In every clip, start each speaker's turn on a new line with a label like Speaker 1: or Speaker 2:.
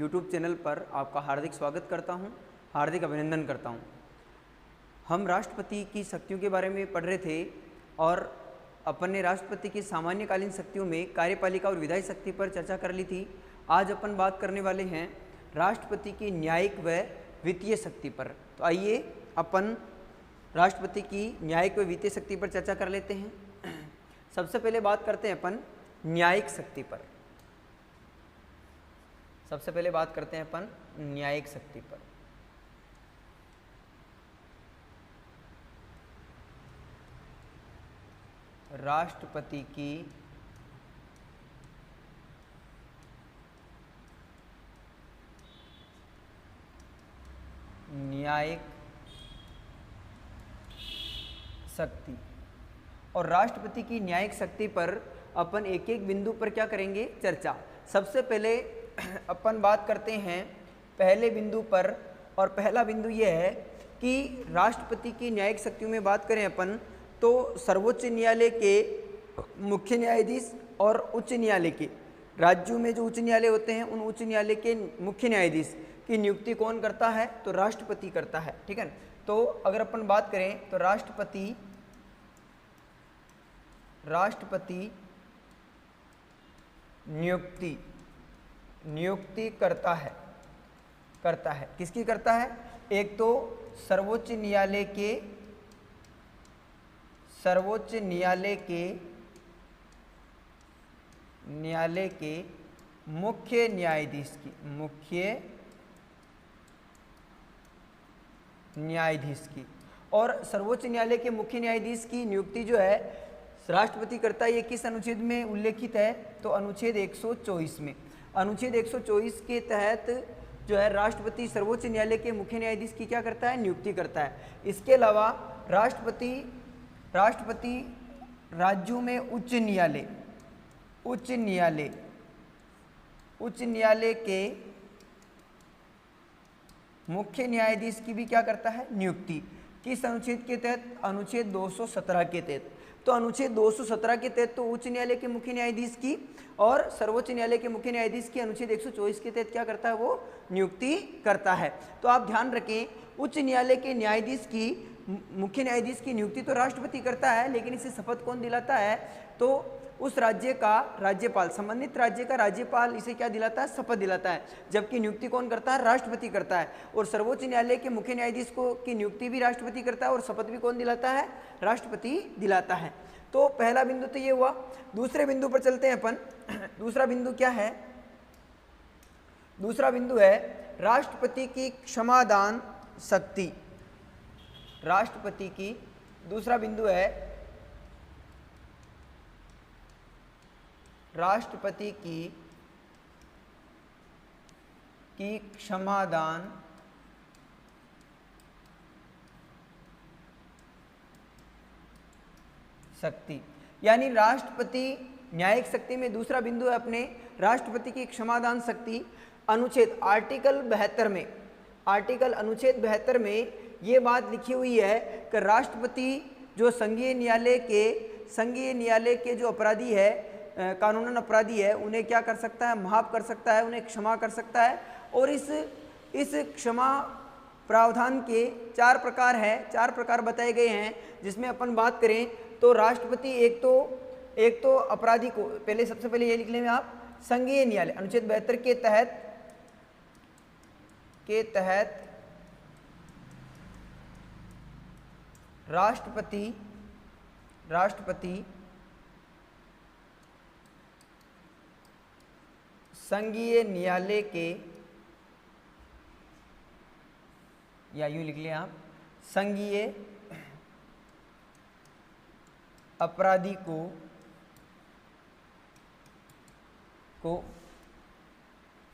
Speaker 1: YouTube channel पर आपका हार्दिक स्वागत करता हूं, हार्दिक अभिनंदन करता हूं। हम राष्ट्रपति की शक्तियों के बारे में पढ़ रहे थे और अपन ने राष्ट्रपति की सामान्यकालीन शक्तियों में कार्यपालिका और विधायी शक्ति पर चर्चा कर ली थी। आज अपन बात करने वाले हैं राष्ट्रपति की न्यायिक व वित्तीय शक्ति पर। तो आइए अपन राष्ट्रपति की न्यायिक व वित्तीय शक्ति पर चर्चा कर लेते हैं। सबसे पहले बात करते हैं अपन न्यायिक शक्ति पर। सबसे पहले बात करते हैं अपन न्यायिक शक्ति पर। राष्ट्रपति की न्यायिक शक्ति और राष्ट्रपति की न्यायिक शक्ति पर अपन एक एक बिंदु पर क्या करेंगे, चर्चा। सबसे पहले अपन बात करते हैं पहले बिंदु पर, और पहला बिंदु यह है कि राष्ट्रपति की न्यायिक शक्तियों में बात करें अपन तो सर्वोच्च न्यायालय के मुख्य न्यायाधीश और उच्च न्यायालय के, राज्यों में जो उच्च न्यायालय होते हैं उन उच्च न्यायालय के मुख्य न्यायाधीश की नियुक्ति कौन करता है, तो राष्ट्रपति करता है। ठीक है। तो अगर अपन बात करें तो राष्ट्रपति नियुक्ति करता है। किसकी करता है? एक तो सर्वोच्च न्यायालय के मुख्य न्यायाधीश की और सर्वोच्च न्यायालय के मुख्य न्यायाधीश की नियुक्ति जो है राष्ट्रपति करता है। ये किस अनुच्छेद में उल्लेखित है, तो अनुच्छेद 124 में। अनुच्छेद 124 के तहत जो है राष्ट्रपति सर्वोच्च न्यायालय के मुख्य न्यायाधीश की क्या करता है, नियुक्ति करता है। इसके अलावा राष्ट्रपति राज्यों में उच्च न्यायालय के मुख्य न्यायाधीश की भी क्या करता है, नियुक्ति। किस अनुच्छेद के तहत? अनुच्छेद 217 के तहत। तो अनुच्छेद 217 के तहत तो उच्च न्यायालय के मुख्य न्यायाधीश की और सर्वोच्च न्यायालय के मुख्य न्यायाधीश की अनुच्छेद 124 के तहत क्या करता है, वो नियुक्ति करता है। तो आप ध्यान रखें, उच्च न्यायालय के न्यायाधीश की मुख्य न्यायाधीश की नियुक्ति तो राष्ट्रपति करता है, लेकिन इसे शपथ कौन दिलाता है, तो उस राज्य का राज्यपाल, संबंधित राज्य का राज्यपाल इसे क्या दिलाता है, शपथ दिलाता है। जबकि नियुक्ति कौन करता है, राष्ट्रपति करता है। और सर्वोच्च न्यायालय के मुख्य न्यायाधीश को की नियुक्ति भी राष्ट्रपति करता है और शपथ भी कौन दिलाता है, राष्ट्रपति दिलाता है। तो पहला बिंदु तो ये हुआ। दूसरे बिंदु पर चलते हैं अपन। दूसरा बिंदु क्या है? दूसरा बिंदु है राष्ट्रपति की क्षमादान शक्ति। राष्ट्रपति की दूसरा बिंदु है राष्ट्रपति की क्षमादान शक्ति। यानी राष्ट्रपति न्यायिक शक्ति में दूसरा बिंदु है अपने राष्ट्रपति की क्षमादान शक्ति। अनुच्छेद अनुच्छेद 72 में ये बात लिखी हुई है कि राष्ट्रपति जो संघीय न्यायालय के जो अपराधी है, कानूनन अपराधी है, उन्हें क्या कर सकता है, माफ कर सकता है, उन्हें क्षमा कर सकता है। और इस क्षमा प्रावधान के 4 प्रकार है, 4 प्रकार बताए गए हैं। जिसमें अपन बात करें तो राष्ट्रपति एक तो अपराधी को, पहले सबसे पहले ये लिख लें आप, संघीय न्यायालय अनुच्छेद 72 के तहत राष्ट्रपति संघीय न्यायालय के, या यूं लिख लें आप, संघीय अपराधी को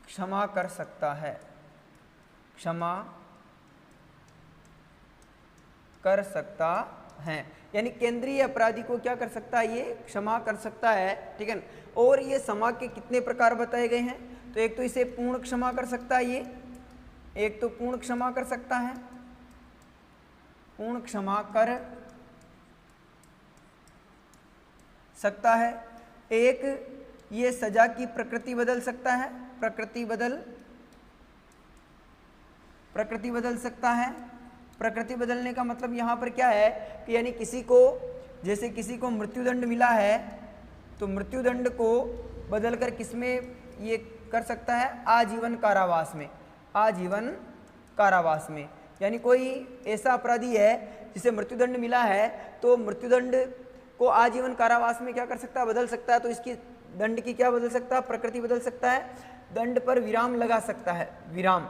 Speaker 1: क्षमा कर सकता है, क्षमा कर सकता है। यानी केंद्रीय अपराधी को क्या कर सकता है, ये क्षमा कर सकता है। ठीक है। और ये क्षमा के कितने प्रकार बताए गए हैं, तो एक तो इसे पूर्ण क्षमा कर सकता है, ये एक तो पूर्ण क्षमा कर सकता है, पूर्ण क्षमा कर सकता है। एक ये सजा की प्रकृति बदल सकता है, प्रकृति बदल प्रकृति बदल सकता है। प्रकृति बदलने का मतलब यहाँ पर क्या है कि यानी किसी को, जैसे किसी को मृत्युदंड मिला है तो मृत्युदंड को बदलकर किसमें ये कर सकता है, आजीवन कारावास में, आजीवन कारावास में। यानी कोई ऐसा अपराधी है जिसे मृत्युदंड मिला है तो मृत्युदंड को आजीवन कारावास में क्या कर सकता है, बदल सकता है। तो इसकी दंड की क्या बदल सकता है, प्रकृति बदल सकता है। दंड पर विराम लगा सकता है, विराम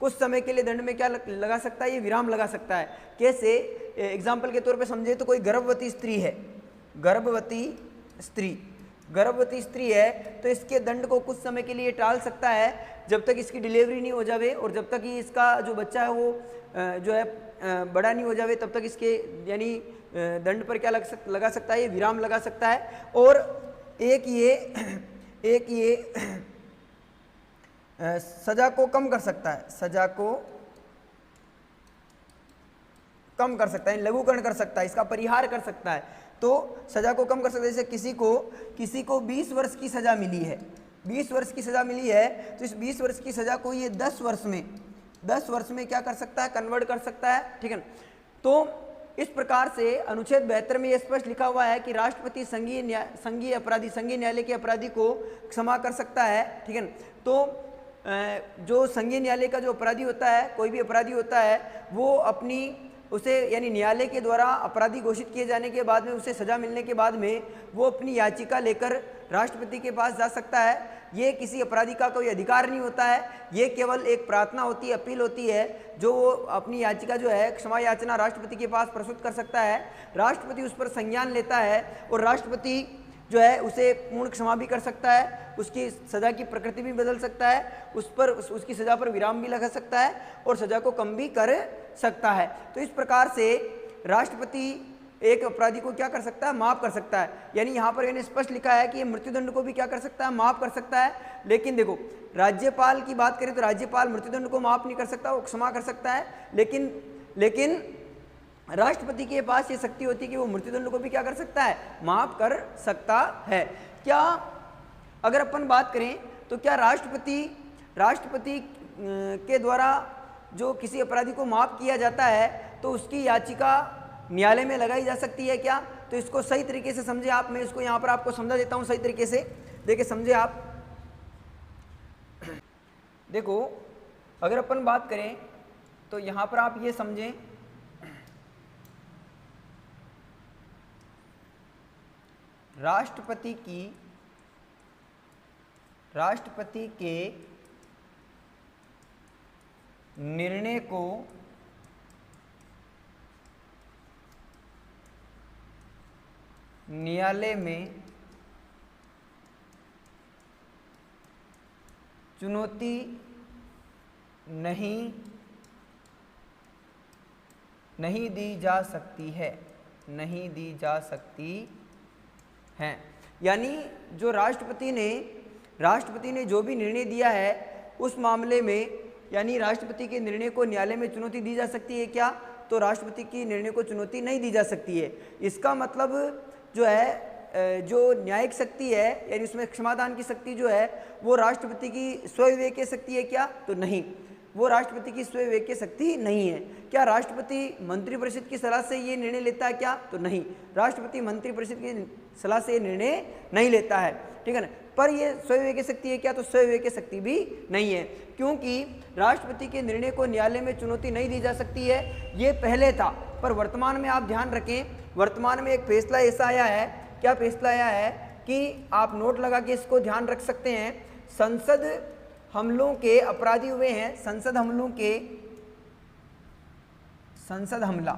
Speaker 1: कुछ समय के लिए दंड में क्या लगा सकता है, ये विराम लगा सकता है। कैसे, एग्जाम्पल के तौर पे समझे तो कोई गर्भवती स्त्री है, गर्भवती स्त्री है तो इसके दंड को कुछ समय के लिए टाल सकता है जब तक इसकी डिलीवरी नहीं हो जावे और जब तक ही इसका जो बच्चा है वो जो है बड़ा नहीं हो जावे, तब तक इसके यानी दंड पर क्या लगा सकता है, ये विराम लगा सकता है। और एक ये सजा को कम कर सकता है, सजा को कम कर सकता है, लघुकरण कर सकता है, इसका परिहार कर सकता है। तो सजा को कम कर सकता है। जैसे किसी को 20 वर्ष की सजा मिली है, 20 वर्ष की सजा मिली है तो इस 20 वर्ष की सजा को ये 10 वर्ष में क्या कर सकता है, कन्वर्ट कर सकता है, ठीक है। तो इस प्रकार से अनुच्छेद 72 में यह स्पष्ट लिखा हुआ है कि राष्ट्रपति संघीय न्यायालय के अपराधी को क्षमा कर सकता है, ठीक है। तो जो संघीय न्यायालय का जो अपराधी होता है, कोई भी अपराधी होता है, वो उसे यानी न्यायालय के द्वारा अपराधी घोषित किए जाने के बाद में, उसे सजा मिलने के बाद में वो अपनी याचिका लेकर राष्ट्रपति के पास जा सकता है। ये किसी अपराधी का कोई अधिकार नहीं होता है, ये केवल एक प्रार्थना होती है, अपील होती है, जो वो अपनी याचिका जो है क्षमा याचना राष्ट्रपति के पास प्रस्तुत कर सकता है। राष्ट्रपति उस पर संज्ञान लेता है और राष्ट्रपति जो है उसे पूर्ण क्षमा भी कर सकता है, उसकी सज़ा की प्रकृति भी बदल सकता है, उसकी सज़ा पर विराम भी लगा सकता है और सज़ा को कम भी कर सकता है। तो इस प्रकार से राष्ट्रपति एक अपराधी को क्या कर सकता है, माफ़ कर सकता है। यानी यहाँ पर इन्हें स्पष्ट लिखा है कि ये मृत्युदंड को भी क्या कर सकता है, माफ़ कर सकता है। लेकिन देखो, राज्यपाल की बात करें तो राज्यपाल मृत्युदंड को माफ़ नहीं कर सकता, वो क्षमा कर सकता है। लेकिन राष्ट्रपति के पास ये शक्ति होती है कि वो मृत्युदंड को भी क्या कर सकता है, माफ़ कर सकता है। क्या अगर अपन बात करें तो क्या राष्ट्रपति के द्वारा जो किसी अपराधी को माफ़ किया जाता है तो उसकी याचिका न्यायालय में लगाई जा सकती है क्या? तो इसको सही तरीके से समझे आप, मैं इसको यहाँ पर आपको समझा देता हूँ सही तरीके से। देखिए समझे आप, देखो अगर अपन बात करें तो यहाँ पर आप ये समझें, राष्ट्रपति के निर्णय को न्यायालय में चुनौती नहीं दी जा सकती है, नहीं दी जा सकती है। यानी जो राष्ट्रपति ने जो भी निर्णय दिया है उस मामले में, यानी राष्ट्रपति के निर्णय को न्यायालय में चुनौती दी जा सकती है क्या? तो राष्ट्रपति की निर्णय को चुनौती नहीं दी जा सकती है। इसका मतलब जो है जो न्यायिक शक्ति है, यानी उसमें क्षमादान की शक्ति जो है वो राष्ट्रपति की स्वविवेकीय शक्ति है क्या? तो नहीं, वो राष्ट्रपति की स्वविवेकीय शक्ति नहीं है। क्या राष्ट्रपति मंत्रिपरिषद की सलाह से ये निर्णय लेता है क्या? तो नहीं, राष्ट्रपति मंत्रिपरिषद की सलाह से ये निर्णय नहीं लेता है, ठीक है ना। पर ये स्वविवेकीय शक्ति है क्या? तो स्वविवेकीय शक्ति भी नहीं है, क्योंकि राष्ट्रपति के निर्णय को न्यायालय में चुनौती नहीं दी जा सकती है। ये पहले था, पर वर्तमान में आप ध्यान रखें, वर्तमान में एक फैसला ऐसा आया है। क्या फैसला आया है कि आप नोट लगा के इसको ध्यान रख सकते हैं, संसद हमलों के अपराधी हुए हैं, संसद हमला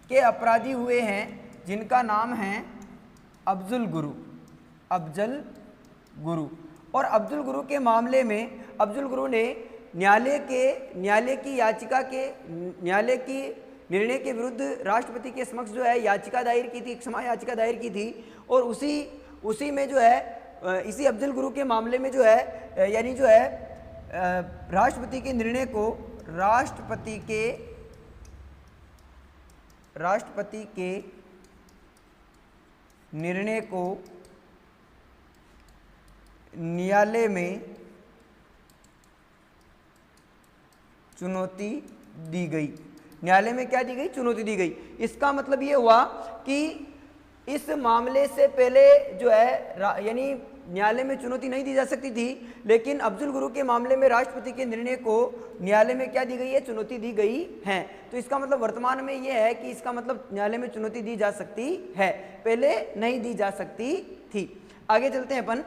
Speaker 1: के अपराधी हुए हैं जिनका नाम है अफजल गुरु। और अफजल गुरु के मामले में अफजल गुरु ने न्यायालय की निर्णय के विरुद्ध राष्ट्रपति के समक्ष जो है याचिका दायर की थी, क्षमा याचिका दायर की थी। और उसी में जो है इसी अफजल गुरु के मामले में जो है यानी जो है राष्ट्रपति के निर्णय को न्यायालय में चुनौती दी गई। न्यायालय में क्या दी गई? चुनौती दी गई। इसका मतलब ये हुआ कि इस मामले से पहले जो है यानी न्यायालय में चुनौती नहीं दी जा सकती थी, लेकिन अफजल गुरु के मामले में राष्ट्रपति के निर्णय को न्यायालय में क्या दी गई है? चुनौती दी गई है। तो इसका मतलब वर्तमान में यह है कि इसका मतलब न्यायालय में चुनौती दी जा सकती है, पहले नहीं दी जा सकती थी। आगे चलते हैं अपन।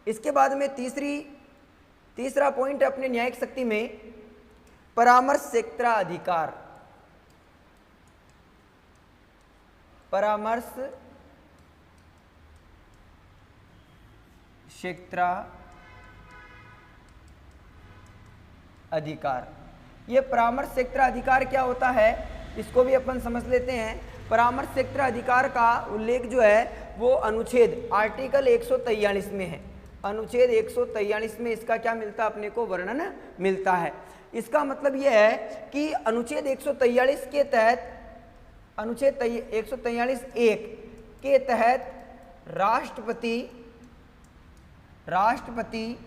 Speaker 1: इसके बाद में तीसरा पॉइंट अपने न्यायिक शक्ति में परामर्श क्षेत्राधिकार। परामर्श क्षेत्राधिकार। ये परामर्श क्षेत्राधिकार क्या होता है, इसको भी अपन समझ लेते हैं। परामर्श क्षेत्राधिकार का उल्लेख जो है वो अनुच्छेद आर्टिकल 143 में है। अनुच्छेद 143 में इसका क्या मिलता है? अपने को वर्णन मिलता है। इसका मतलब यह है कि अनुच्छेद 143 के तहत, अनुच्छेद 143(1) के तहत राष्ट्रपति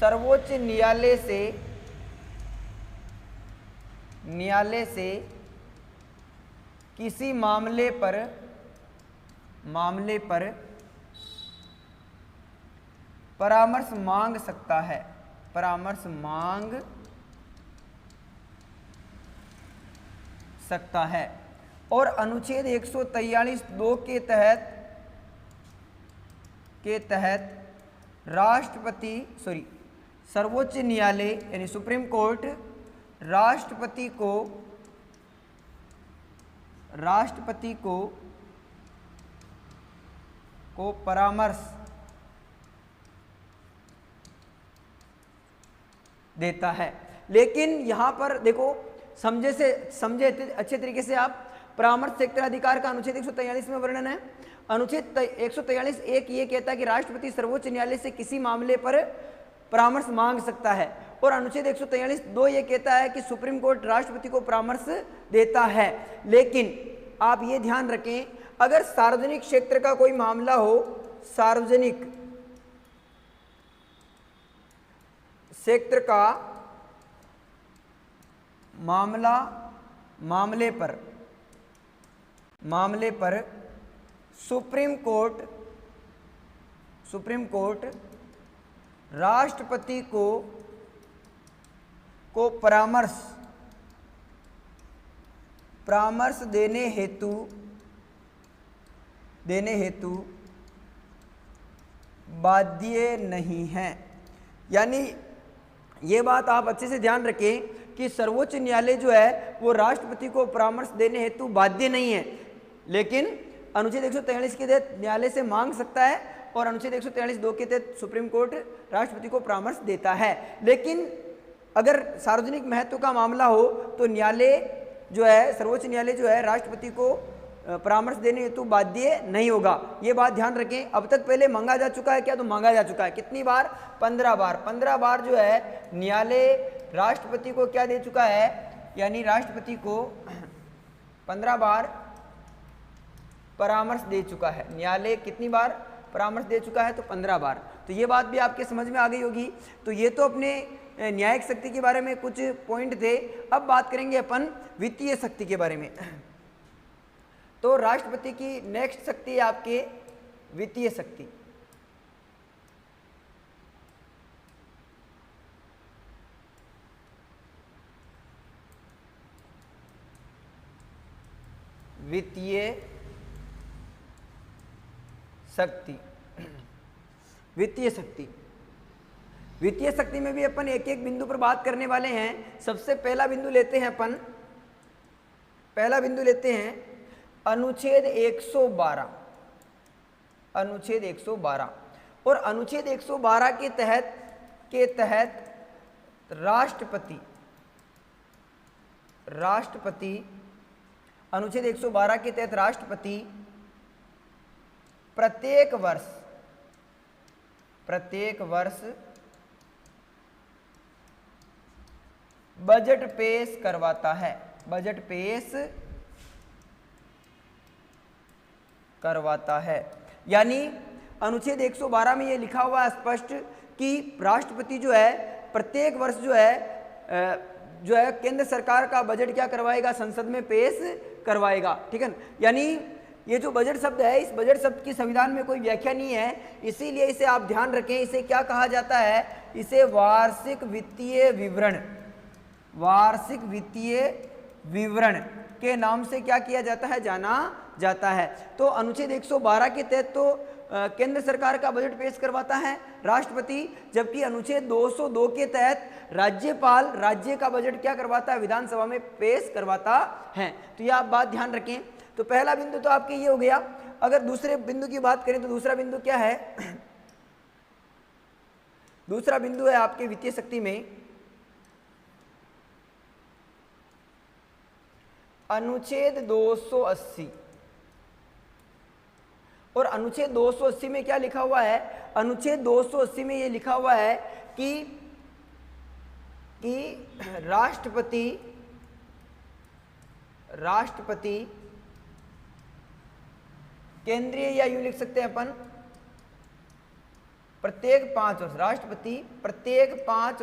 Speaker 1: सर्वोच्च न्यायालय से किसी मामले पर परामर्श मांग सकता है। परामर्श मांग सकता है। और अनुच्छेद 143(2) के तहत सर्वोच्च न्यायालय यानी सुप्रीम कोर्ट राष्ट्रपति को परामर्श देता है। लेकिन यहां पर देखो, समझे अच्छे तरीके से आप, परामर्श क्षेत्राधिकार का अनुच्छेद 143 में वर्णन है। अनुच्छेद 143(1) ये कहता है कि राष्ट्रपति सर्वोच्च न्यायालय से किसी मामले पर परामर्श मांग सकता है, और अनुच्छेद 143(2) ये कहता है कि सुप्रीम कोर्ट राष्ट्रपति को परामर्श देता है। लेकिन आप ये ध्यान रखें, अगर सार्वजनिक क्षेत्र का कोई मामला हो, सार्वजनिक क्षेत्र का मामले पर सुप्रीम कोर्ट राष्ट्रपति को परामर्श देने हेतु बाध्य नहीं है। यानी ये बात आप अच्छे से ध्यान रखें कि सर्वोच्च न्यायालय जो है वो राष्ट्रपति को परामर्श देने हेतु बाध्य नहीं है, लेकिन अनुच्छेद 143 के तहत न्यायालय से मांग सकता है, और अनुच्छेद 143(2) के तहत सुप्रीम कोर्ट राष्ट्रपति को परामर्श देता है। लेकिन अगर सार्वजनिक महत्व का मामला हो तो न्यायालय जो है, सर्वोच्च न्यायालय जो है, राष्ट्रपति को परामर्श देने हेतु बाध्य नहीं होगा। ये बात ध्यान रखें। अब तक पहले मांगा जा चुका है क्या? तो मांगा जा चुका है। कितनी बार? 15 बार। 15 बार जो है न्यायालय राष्ट्रपति को क्या दे चुका है, यानी राष्ट्रपति को 15 बार परामर्श दे चुका है। न्यायालय कितनी बार परामर्श दे चुका है? तो 15 बार। तो ये बात भी आपके समझ में आ गई होगी। तो ये तो अपने न्यायिक शक्ति के बारे में कुछ पॉइंट थे। अब बात करेंगे अपन वित्तीय शक्ति के बारे में। तो राष्ट्रपति की नेक्स्ट शक्ति है आपके वित्तीय शक्ति। वित्तीय शक्ति में भी अपन एक एक बिंदु पर बात करने वाले हैं। सबसे पहला बिंदु लेते हैं अपन, पहला बिंदु लेते हैं अनुच्छेद 112। अनुच्छेद 112 और अनुच्छेद 112 के तहत राष्ट्रपति अनुच्छेद 112 के तहत राष्ट्रपति प्रत्येक वर्ष बजट पेश करवाता है। बजट पेश करवाता है। यानी अनुच्छेद 112 में ये लिखा हुआ है स्पष्ट कि राष्ट्रपति जो है प्रत्येक वर्ष जो है केंद्र सरकार का बजट क्या करवाएगा, संसद में पेश करवाएगा। ठीक है, यानी ये जो बजट शब्द है, इस बजट शब्द की संविधान में कोई व्याख्या नहीं है, इसीलिए इसे आप ध्यान रखें। इसे क्या कहा जाता है, इसे वार्षिक वित्तीय विवरण, वार्षिक वित्तीय विवरण के नाम से क्या किया जाता है, जाना जाता है। तो अनुच्छेद 112 के तहत तो केंद्र सरकार का बजट पेश करवाता है राष्ट्रपति, जबकि अनुच्छेद 202 के तहत राज्यपाल राज्य का बजट क्या करवाता है, विधानसभा में पेश करवाता है। तो यह आप बात ध्यान रखें। तो पहला बिंदु तो आपके ये हो गया। अगर दूसरे बिंदु की बात करें तो दूसरा बिंदु क्या है, दूसरा बिंदु है आपके वित्तीय शक्ति में अनुच्छेद 280। और अनुच्छेद 280 में क्या लिखा हुआ है, अनुच्छेद 280 में ये लिखा हुआ है कि राष्ट्रपति केंद्रीय, या यूं लिख सकते हैं अपन प्रत्येक 5 वर्ष, राष्ट्रपति प्रत्येक 5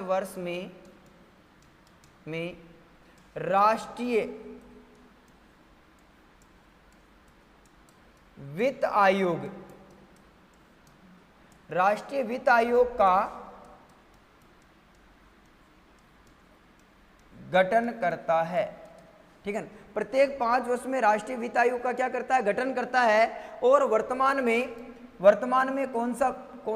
Speaker 1: वर्ष में राष्ट्रीय वित्त आयोग का गठन करता है। ठीक है, प्रत्येक 5 वर्ष में राष्ट्रीय वित्त आयोग का क्या करता है, गठन करता है। और वर्तमान में कौन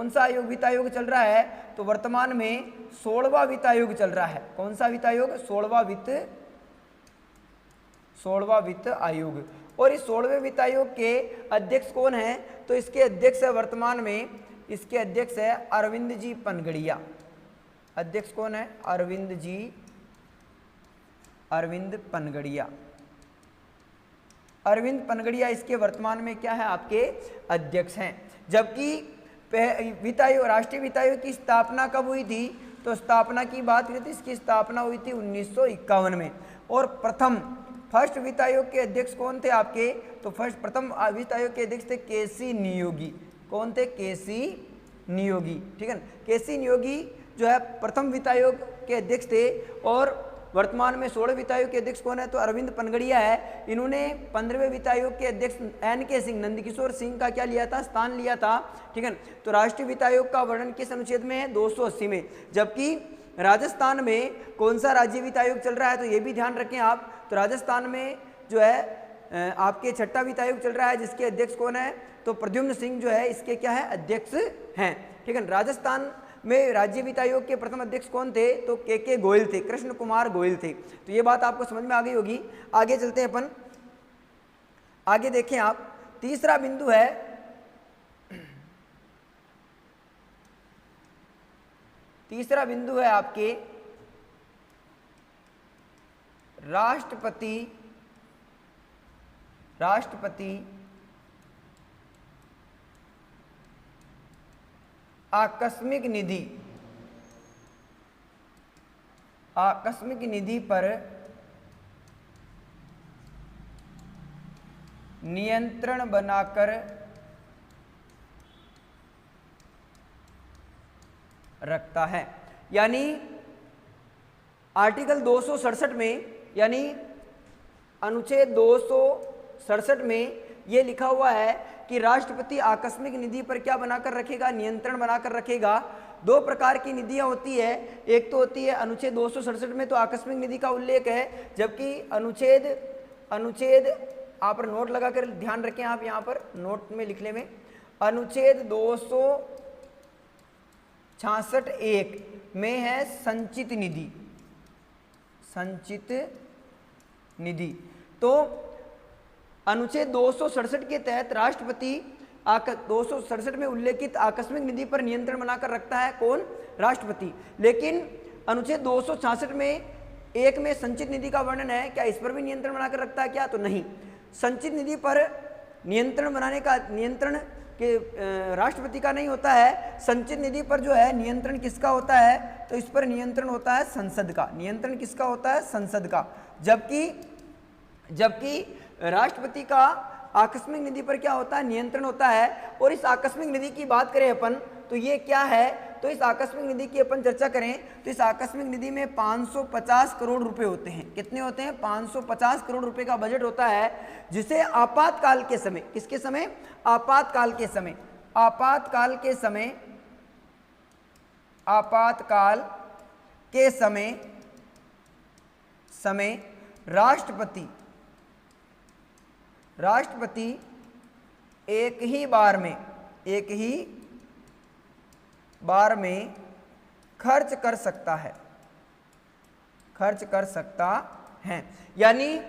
Speaker 1: सा आयोग, वित्त आयोग चल रहा है, तो वर्तमान में 16वां वित्त आयोग चल रहा है। कौन सा वित्त आयोग, 16वां वित्त आयोग। और इस 16वें वित्त आयोग के अध्यक्ष कौन है, तो इसके अध्यक्ष है वर्तमान में, इसके अध्यक्ष है अरविंद जी पनगड़िया। अध्यक्ष कौन है, अरविंद पनगड़िया इसके वर्तमान में क्या है, आपके अध्यक्ष हैं। जबकि वित्त आयोग, राष्ट्रीय वित्त आयोग की स्थापना कब हुई थी, तो स्थापना की बात करें तो इसकी स्थापना हुई थी 1951 में। और फर्स्ट वित्त आयोग के अध्यक्ष कौन थे आपके, तो प्रथम वित्त आयोग के अध्यक्ष थे केसी नियोगी। कौन थे, केसी नियोगी। ठीक है, केसी नियोगी जो है प्रथम वित्त आयोग के अध्यक्ष थे। और वर्तमान में 16वें वित्त आयोग के अध्यक्ष कौन है, तो अरविंद पनगड़िया है। इन्होंने 15वें वित्त आयोग के अध्यक्ष NK सिंह, नंदकिशोर सिंह का क्या लिया था, स्थान लिया था। ठीक है, तो राष्ट्रीय वित्त आयोग का वर्णन किस अनुच्छेद में है, 280 में। जबकि राजस्थान में कौन सा राज्य वित्त आयोग चल रहा है, तो ये भी ध्यान रखें आप। तो राजस्थान में जो है आपके 6वां वित्त आयोग चल रहा है, जिसके अध्यक्ष कौन है, तो प्रद्युम्न सिंह जो है इसके क्या है, अध्यक्ष हैं। ठीक है, राजस्थान में राज्य वित्त आयोग के प्रथम अध्यक्ष कौन थे, तो KK गोयल थे, कृष्ण कुमार गोयल थे। तो ये बात आपको समझ में आ गई होगी। आगे चलते हैं अपन, आगे देखें आप। तीसरा बिंदु है आपके राष्ट्रपति आकस्मिक निधि पर नियंत्रण बनाकर रखता है। यानी आर्टिकल 267 में, यानी अनुच्छेद 267 में ये लिखा हुआ है कि राष्ट्रपति आकस्मिक निधि पर क्या बनाकर रखेगा, नियंत्रण बनाकर रखेगा। 2 प्रकार की निधियां होती है, एक तो होती है अनुच्छेद 267 में तो आकस्मिक निधि का उल्लेख है, जबकि अनुच्छेद आप पर नोट लगाकर ध्यान रखें, आप यहाँ पर नोट में लिखने में, अनुच्छेद 266(1) में है संचित निधि। तो अनुच्छेद 267 के तहत राष्ट्रपति 267 में उल्लेखित आकस्मिक निधि पर नियंत्रण बनाकर रखता है, कौन, राष्ट्रपति। लेकिन अनुच्छेद 266 में 1 में संचित निधि का वर्णन है, क्या इस पर भी नियंत्रण बनाकर रखता है क्या, तो नहीं। संचित निधि पर नियंत्रण बनाने का नियंत्रण के राष्ट्रपति का नहीं होता है। संचित निधि पर जो है नियंत्रण किसका होता है, तो इस पर नियंत्रण होता है संसद का। नियंत्रण किसका होता है, संसद का। जबकि राष्ट्रपति का आकस्मिक निधि पर क्या होता है, नियंत्रण होता है। और इस आकस्मिक निधि की बात करें अपन तो ये क्या है, तो इस आकस्मिक निधि की अपन चर्चा करें तो इस आकस्मिक निधि में 550 करोड़ रुपए होते हैं। कितने होते हैं, 550 करोड़ रुपए का बजट होता है, जिसे आपातकाल के समय, किसके समय, आपातकाल के समय, आपातकाल के समय, आपातकाल के समय राष्ट्रपति एक ही बार में खर्च कर सकता है। यानी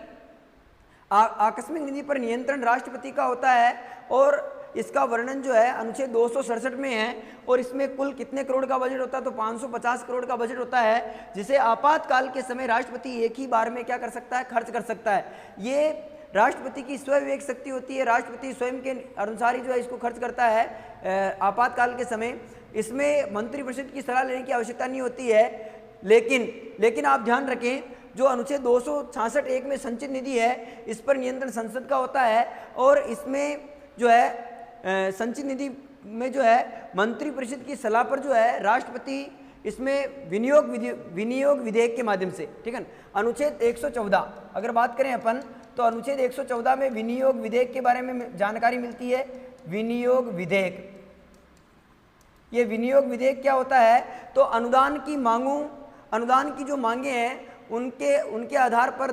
Speaker 1: आकस्मिक निधि पर नियंत्रण राष्ट्रपति का होता है और इसका वर्णन जो है अनुच्छेद 267 में है। और इसमें कुल कितने करोड़ का बजट होता है, तो 550 करोड़ का बजट होता है, जिसे आपातकाल के समय राष्ट्रपति एक ही बार में क्या कर सकता है, खर्च कर सकता है। ये राष्ट्रपति की स्वयं विवेक शक्ति होती है, राष्ट्रपति स्वयं के अनुसार ही जो है इसको खर्च करता है आपातकाल के समय। इसमें मंत्रिपरिषद की सलाह लेने की आवश्यकता नहीं होती है। लेकिन आप ध्यान रखें, जो अनुच्छेद 266(1) में संचित निधि है, इस पर नियंत्रण संसद का होता है। और इसमें जो है संचित निधि में जो है मंत्रिपरिषद की सलाह पर जो है राष्ट्रपति इसमें विनियोग विधेयक के माध्यम से, ठीक है। अनुच्छेद 114 अगर बात करें अपन तो अनुच्छेद 114 में विनियोग विधेयक के बारे में जानकारी मिलती है। विनियोग विधेयक, ये विनियोग विधेयक क्या होता है, तो अनुदान की जो मांगे हैं उनके आधार पर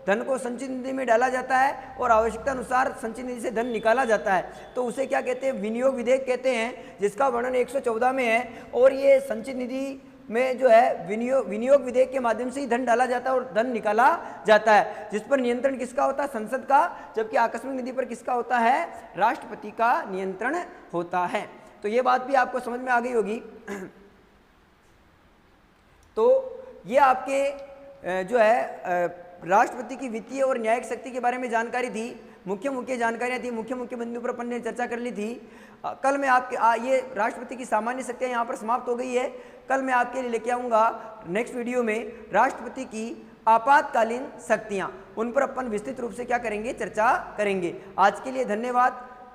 Speaker 1: धन को संचित निधि में डाला जाता है और आवश्यकता अनुसार संचित निधि से धन निकाला जाता है। तो उसे क्या कहते हैं, विनियोग विधेयक कहते हैं, जिसका वर्णन 114 में है। और ये संचित निधि में जो है विनियोग विधेयक के माध्यम से ही धन डाला जाता है और धन निकाला जाता है, जिस पर नियंत्रण किसका होता है, संसद का। जबकि आकस्मिक निधि पर किसका होता है, राष्ट्रपति का नियंत्रण होता है। तो ये बात भी आपको समझ में आ गई होगी। तो ये आपके जो है राष्ट्रपति की वित्तीय और न्यायिक शक्ति के बारे में जानकारी थी, मुख्य जानकारियां थी, मुख्य बिंदु पर अपन ने चर्चा कर ली थी। कल मैं आपके ये राष्ट्रपति की सामान्य शक्तियां यहाँ पर समाप्त हो गई है। कल मैं आपके लिए लेके आऊँगा नेक्स्ट वीडियो में राष्ट्रपति की आपातकालीन शक्तियाँ, उन पर अपन विस्तृत रूप से क्या करेंगे, चर्चा करेंगे। आज के लिए धन्यवाद।